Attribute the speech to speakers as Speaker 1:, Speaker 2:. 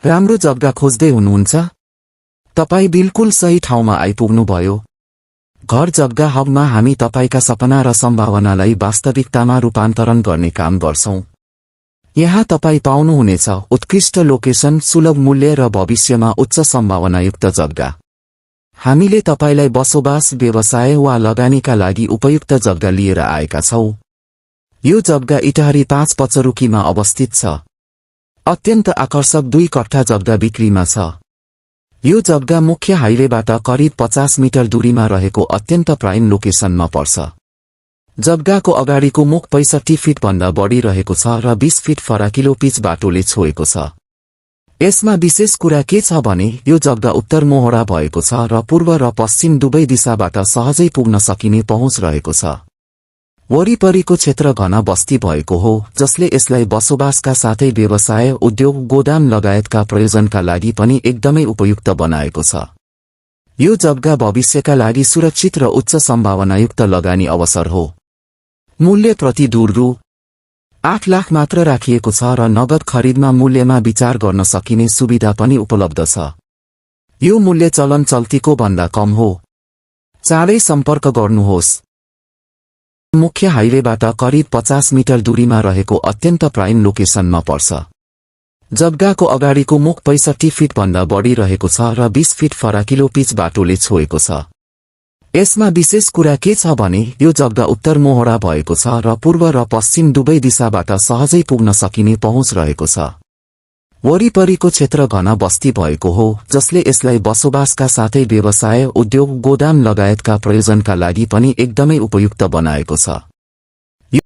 Speaker 1: राम्रो जग्गा खोज्दै हुनुहुन्छ? तपाई बिल्कुल सही ठाउँमा आइपुग्नुभयो। घर जग्गा हबमा हामी तपाईका सपना र सम्भावनालाई वास्तविकतामा रूपान्तरण गर्ने काम गर्छौं। यहाँ तपाई पाउनुहुनेछ उत्कृष्ट लोकेसन, सुलभ मूल्य र भविष्यमा उच्च सम्भावनायुक्त जग्गा। हामीले तपाईलाई बसोबास, व्यवसाय वा लगानीका लागि उपयुक्त जग्गा लिएर आएका छौं। यो जग्गा इटहरी 5 पचरुकीमा अवस्थित छ। अत्यन्त आकर्षक 2 कट्ठा जग्गा बिक्रीमा छ। यो जग्गा मुख्य हाइवेबाट करिब 50 मिटर दूरीमा रहेको अत्यन्त प्राइम लोकेसनमा पर्छ। जग्गाको अगाडिको मुख 65 फिट भन्दा बढी रहेको छ र 20 फिट फराकिलो पिच बाटोले छोएको छ। यसमा विशेष कुरा के छ भने यो जग्गा उत्तर मोहडा भएको छ र पूर्व र पश्चिम दुवै दिशाबाट सहजै पुग्न सकिने पहुँच रहेको छ। वरिपरिको क्षेत्र घना बस्ती भएको हो, जसले यसलाई बसोबासका साथै व्यवसाय, उद्योग, गोदाम लगायतका प्रयोजनका लागि पनि एकदमै उपयुक्त बनाएको छ। यो जग्गा भविष्यका लागि सुरक्षित र उच्च सम्भावनायुक्त लगानी अवसर हो। मूल्य प्रति दूर रु 8 लाख मात्र राखिएको छ र नगद खरिदमा मूल्यमा विचार गर्न सकिने सुविधा पनि उपलब्ध छ। यो मूल्य चलन चल्तीको भन्दा कम हो। चाँडै सम्पर्क गर्नुहोस्। मुख्य हाइवेबाट करिब 50 मिटर दूरीमा रहेको अत्यन्त प्राइम लोकेसनमा पर्छ। जग्गाको अगाडिको मुख 65 फिट भन्दा बढी रहेको छ र 20 फिट फराकिलो पिच बाटोले छोएको छ। यसमा विशेष कुरा के छ भने यो जग्गा उत्तर मोहडा भएको छ र पूर्व र पश्चिम दुवै दिशाबाट सहजै पुग्न सकिने पहुँच रहेको छ। वरिपरिको क्षेत्र घना बस्ती भएको हो, जसले यसलाई बसोबासका साथै व्यवसाय, उद्योग, गोदाम लगायतका प्रयोजनका लागि पनि एकदमै उपयुक्त बनाएको छ।